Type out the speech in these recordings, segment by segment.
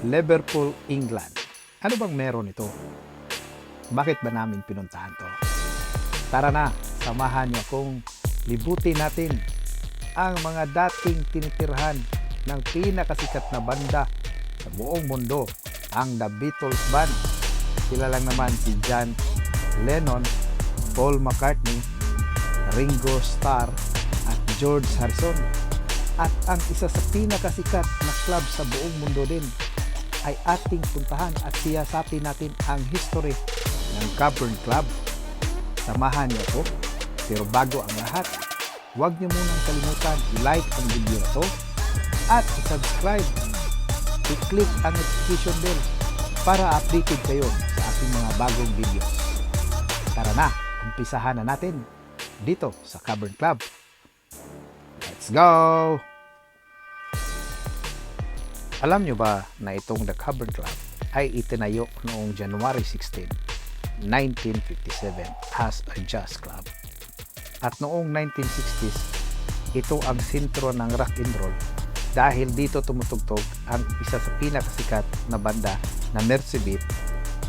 Liverpool, England. Ano bang meron ito? Bakit ba namin pinuntahan to? Tara na, samahan niyo kung libutin natin ang mga dating tinitirhan ng pinakasikat na banda sa buong mundo, ang The Beatles Band. Sila lang naman si John Lennon, Paul McCartney, Ringo Starr at George Harrison. At ang isa sa pinakasikat na club sa buong mundo din ay ating puntahan at siyasatin natin ang history ng Cavern Club. Samahan niyo po. Pero bago ang lahat, huwag niyo munang kalimutan i-like ang video na to at i-subscribe. I-click ang notification bell para updated kayo sa ating mga bagong videos. Tara na, umpisahan na natin dito sa Cavern Club. Let's go! Alam nyo ba na itong The Cavern Club ay itinayo noong January 16, 1957 as a jazz club. At noong 1960s, ito ang sentro ng rock and roll dahil dito tumutugtog ang isa sa pinakasikat na banda na Mersey Beat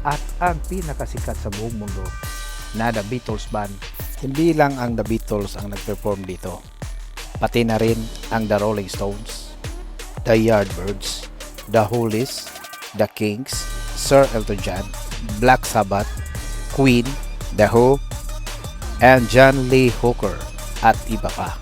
at ang pinakasikat sa buong mundo na The Beatles Band. Hindi lang ang The Beatles ang nag-perform dito, pati na rin ang The Rolling Stones, The Yardbirds, The Hollies, The Kings, Sir Elton John, Black Sabbath, Queen, The Who, and John Lee Hooker at iba pa.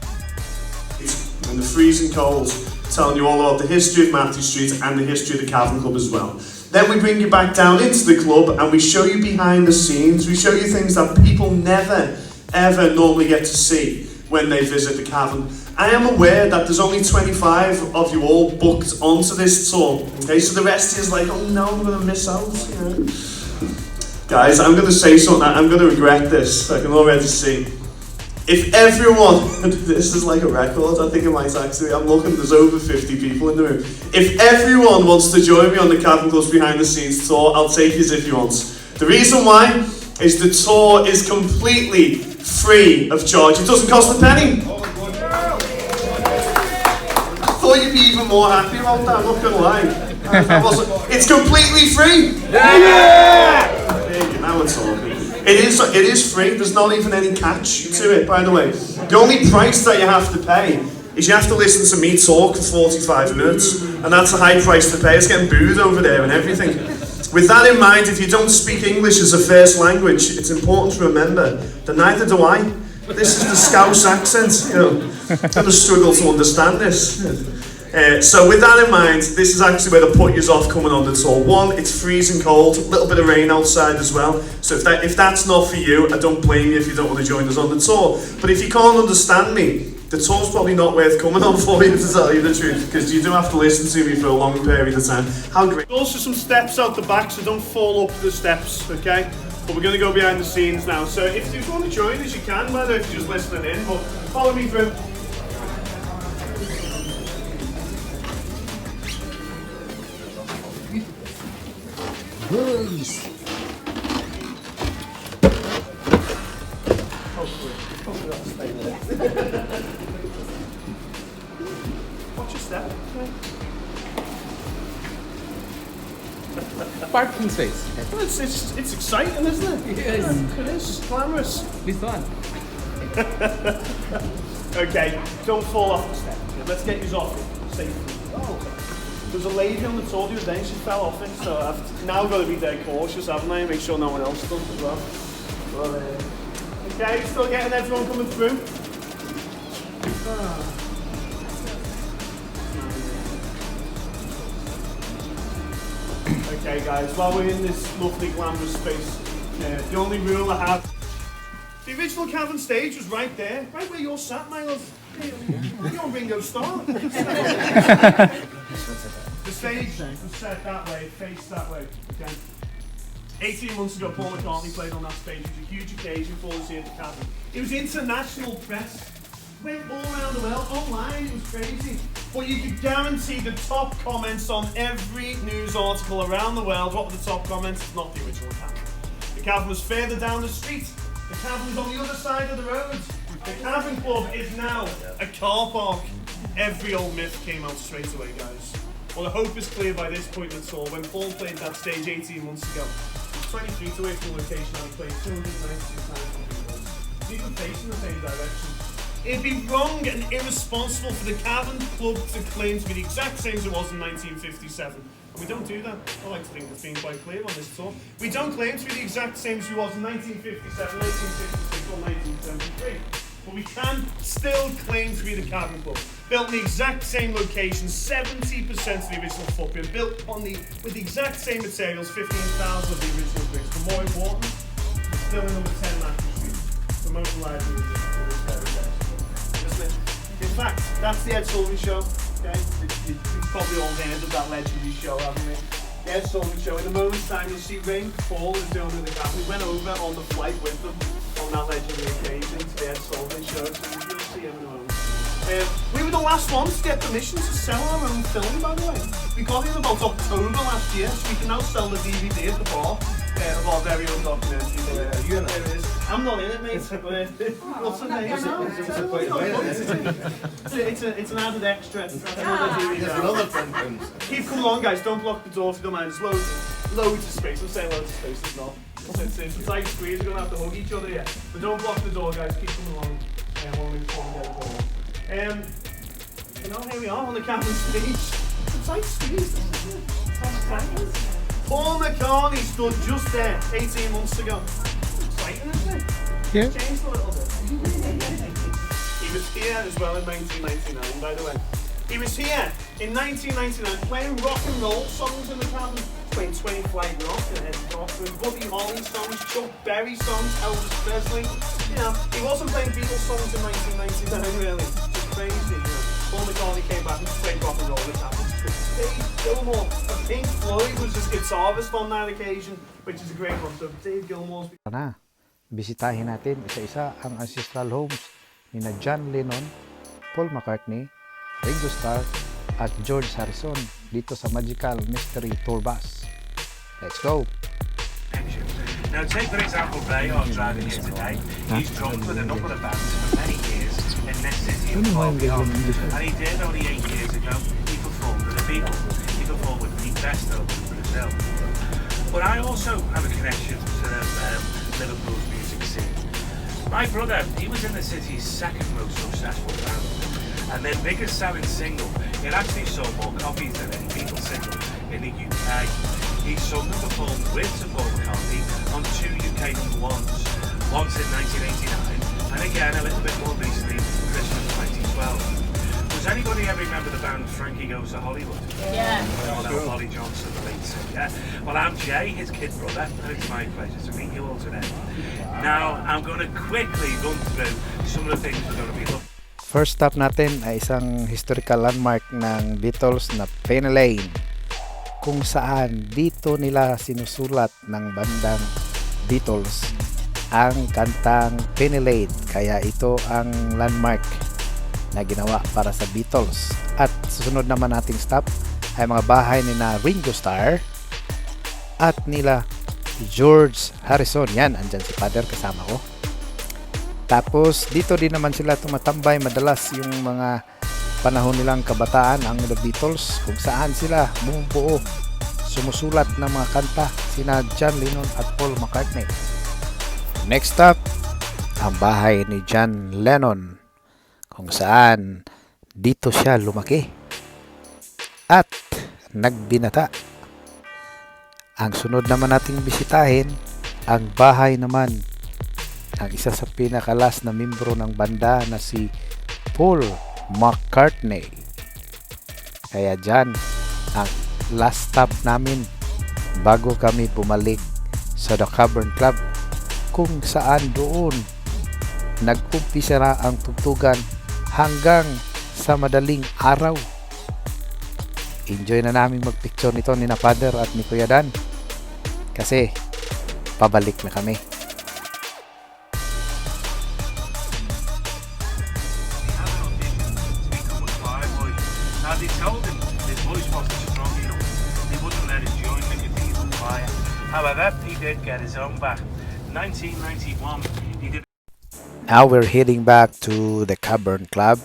And the freezing cold, telling you all about the history of Matthew Street and the history of the Cavern Club as well. Then we bring you back down into the club and we show you behind the scenes. We show you things that people never ever normally get to see when they visit the Cavern. I am aware that there's only 25 of you all booked onto this tour. Okay, so the rest is like, oh no, I'm going to miss out. You know? Guys, I'm going to say something, I'm going to regret this, I can already see. If everyone, this is like a record, I think it might actually, I'm looking, there's over 50 people in the room. If everyone wants to join me on the Cavern Club's behind the scenes tour, I'll take you if you want. The reason why is the tour is completely free of charge. It doesn't cost a penny. I thought you'd be even more happy about that, I'm not going to lie. It's completely free! Yeah! Now it's talking. It is free, there's not even any catch to it, by the way. The only price that you have to pay is you have to listen to me talk for 45 minutes, and that's a high price to pay. It's getting booed over there and everything. With that in mind, if you don't speak English as a first language, it's important to remember that neither do I. This is the Scouse accent, you know. I'm going to struggle to understand this. So with that in mind, this is actually where the put yous off coming on the tour. One, it's freezing cold, a little bit of rain outside as well. So if that's not for you, I don't blame you if you don't want to join us on the tour. But if you can't understand me, the tour's probably not worth coming on for you, to tell you the truth, because you do have to listen to me for a long period of time. How great. Also some steps out the back, so don't fall up the steps, okay? But we're going to go behind the scenes now. So if you want to join us, you can, by the way, if you're just listening in. But follow me through. Nice. Watch your step. Parking space. Well, it's exciting, isn't it? Yes. It is glamorous. This one. Okay, don't fall off the step. Let's get you off it safely. Oh. There was a lady on the tour the other day, she fell off it, so I've now got to be dead cautious, haven't I? Make sure no one else does as well. But, okay, still getting everyone coming through. Okay guys, while we're in this lovely glamorous space, the only rule I have, the original Cavern stage was right there, right where you're sat, my love. You're on Ringo Starr. The stage was set that way, faced that way. Okay. 18 months ago, Paul McCartney played on that stage. It was a huge occasion for us here at the Cavern. It was international press. Went all around the world, online, it was crazy. But you could guarantee the top comments on every news article around the world. What were the top comments? It's not the original Cavern. The Cavern was further down the street. The Cavern was on the other side of the road. The Cavern Club is now a car park. Every old myth came out straight away, guys. Well, the hope is clear by this point in the tour. When Paul played that stage 18 months ago, he was 23 to away from the location and he played 292 times on Beatles. He's even facing the same direction. It'd be wrong and irresponsible for the Cavern Club to claim to be the exact same as it was in 1957. And we don't do that. I like to think it's been quite clear on this tour. We don't claim to be the exact same as we was in 1957, 1966 or 1973. But we can still claim to be the Cavern Club. Built in the exact same location, 70% of the original footprint. Built with the exact same materials, 15,000 of the original bricks. But more important, still in number 10 Matthew Street. The most reliable in fact, that's the Ed Sullivan Show. Okay, you've probably all heard of that legendary show, haven't you? The Ed Sullivan Show. In a moment's time, you'll see Ray Paul is the owner of the Cavern. We went over on the flight with them on that legendary occasion to the Ed Sullivan Show. So you'll see him in a moment. We were the last ones to get permission to sell our own film, by the way. We got it in about October last year, so we can now sell the DVD at the bar of our very own documentary. There it is. I'm not in it, mate. What's the name? It's an added extra. Keep coming along, guys. Don't block the door if you don't mind. There's loads of space. I'm saying loads of space. There's not. It's a tight squeeze. We're going to have to hug each other here. But don't block the door, guys. Keep coming along. When we get the ball. Here we are on the Cavern stage. It's a tight squeeze. Paul McCartney stood just there 18 months ago. Exciting, isn't it? Yeah. Changed a little bit. He was here as well in 1999, by the way. He was here in 1999 playing rock and roll songs in the Cavern. Playing 20 Flight Rock and Ed Cochran, Buddy Holly songs, Chuck Berry songs, Elvis Presley. You know, he wasn't playing Beatles songs in 1999 really. It's crazy, you know. Paul McCartney came back and played rock and roll with that. Dave Gilmour of Pink Floyd was his guitarist on that occasion, which is a great one. So Dave Gilmour's... Na, bisitahin natin isa-isa ang ancestral homes ni na John Lennon, Paul McCartney, Ringo Starr, at George Harrison dito sa Magical Mystery Tour Bus. Let's go! Now take for example Ray, our driver here today. He's drummed with a number of bands for many years in this city of Beyond. And he did only 8 years ago. He performed with the Beatles. He performed with Pete Besto in Brazil. But I also have a connection to Liverpool's music scene. My brother, he was in the city's second most successful band. And their biggest selling single, it actually sold more copies than any Beatles single in the UK. He sung and performed with Sir Paul McCartney on 2 UK number ones, once in 1989 and again a little bit more recently, Christmas 2012. Does anybody ever remember the band Frankie Goes to Hollywood? Yeah. Well, Holly Johnson, the lead singer. Well, I'm Jay, his kid brother, and it's my pleasure to meet you all today. Now, I'm going to quickly run through some of the things we're going to be looking. First stop natin ay isang historical landmark ng Beatles na Penny Lane, kung saan dito nila sinusulat ng bandang Beatles ang kantang Penny Lane, kaya ito ang landmark na ginawa para sa Beatles. At susunod naman nating stop ay mga bahay ni na Ringo Starr at nila George Harrison. Yan, andyan si Father kasama ko. Tapos dito din naman sila tumatambay madalas yung mga panahon nilang kabataan, ang The Beatles, kung saan sila bumubuo, sumusulat ng mga kanta sina John Lennon at Paul McCartney. Next stop, ang bahay ni John Lennon, kung saan dito siya lumaki at nagbinata. Ang sunod naman nating bisitahin, ang bahay naman ang isa sa pinakalas na membro ng banda na si Paul McCartney. Kaya dyan ang last stop namin bago kami bumalik sa The Cavern Club, kung saan doon nag-umpisa na ang tugtugan hanggang sa madaling araw. Enjoy na namin magpicture nito ni na Father at ni Kuya Dan kasi pabalik na kami. They told him his voice wasn't strong enough. They wouldn't let him join the cathedral choir. However, he did get his own back. 1991, he did. Now we're heading back to the Cavern Club,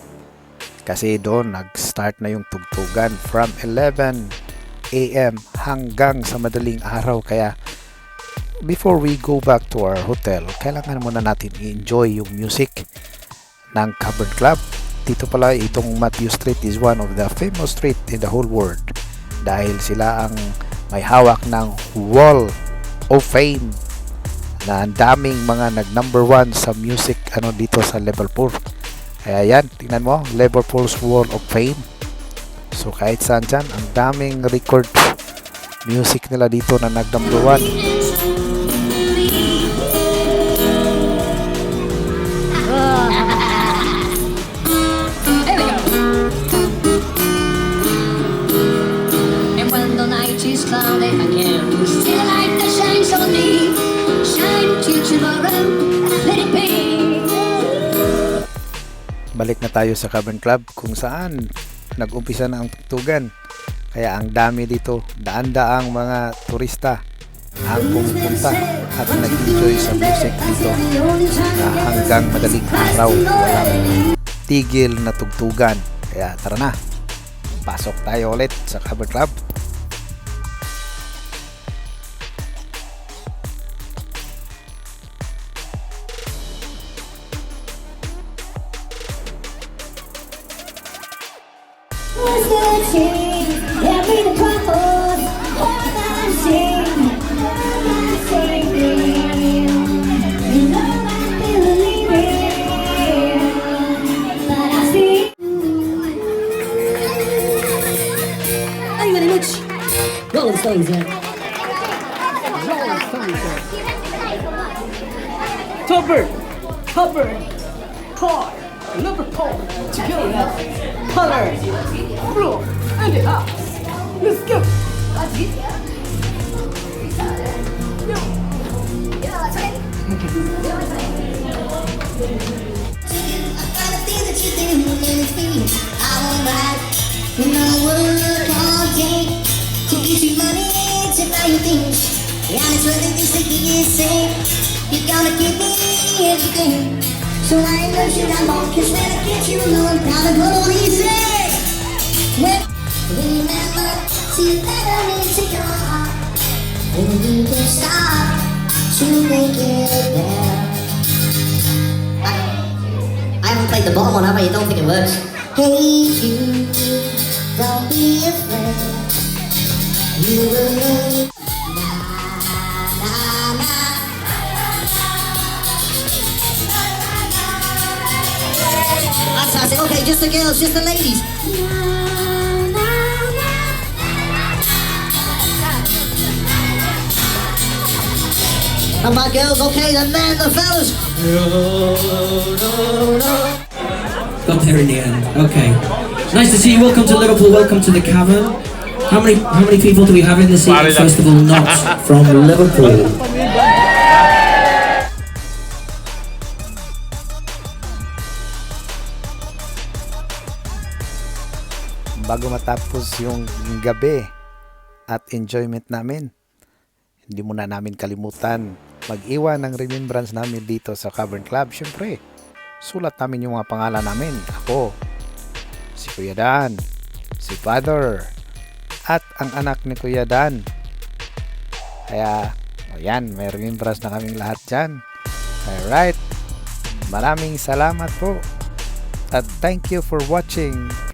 Kasi doon nag-start na yung tugtugan from 11 a.m. hanggang sa madaling araw. Kaya before we go back to our hotel, kailangan muna natin i-enjoy yung music ng Cavern Club. Dito pala, itong Matthew Street is one of the famous street in the whole world dahil sila ang may hawak ng Wall of Fame na ang daming mga nag number 1 sa music dito sa Liverpool. Kaya yan, tingnan mo, Liverpool's Wall of Fame. So kahit saan dyan, ang daming record music nila dito na nag number 1. Cloudy, I can't do still a light that shines on me. Shine till tomorrow, let it be. Balik na tayo sa Cavern Club kung saan nag-umpisa na ang tugtugan. Kaya ang dami dito, daan-daang mga turista ang pumupunta at nag-enjoy sa music dito na hanggang madaling araw walang tigil na tugtugan. Kaya tara na, pasok tayo ulit sa Cavern Club. Rolling Stones, yeah. Topper, Car, Liverpool, together, Color, Blue, and the house. Let's go. To get you money, to buy you things. And it's really this that you say. You're gonna give me everything. So I know you got more, cause when I get you alone, gotta go easy. Remember to let me into your heart. When you can start to make it better. I haven't played the bottom one, have I? You don't think it works? Hey you, don't be afraid. You will need na na na. That's it. Okay, just the girls, just the ladies. Come on, girls. Okay, the men, the fellas. Got there in the end. Okay. Nice to see you. Welcome to Liverpool. Welcome to the Cavern. How many people do we have in this evening? First of all, not from Liverpool. Bago matapos yung gabi at enjoyment namin, hindi muna namin kalimutan mag-iwan ng remembrance namin dito sa Cavern Club. Siyempre, sulat namin yung mga pangalan namin. Ako, si Kuya Dan, si Father, at ang anak ni Kuya Dan. Kaya, ayan, may remembrance na kaming lahat dyan. Alright, maraming salamat po. At thank you for watching.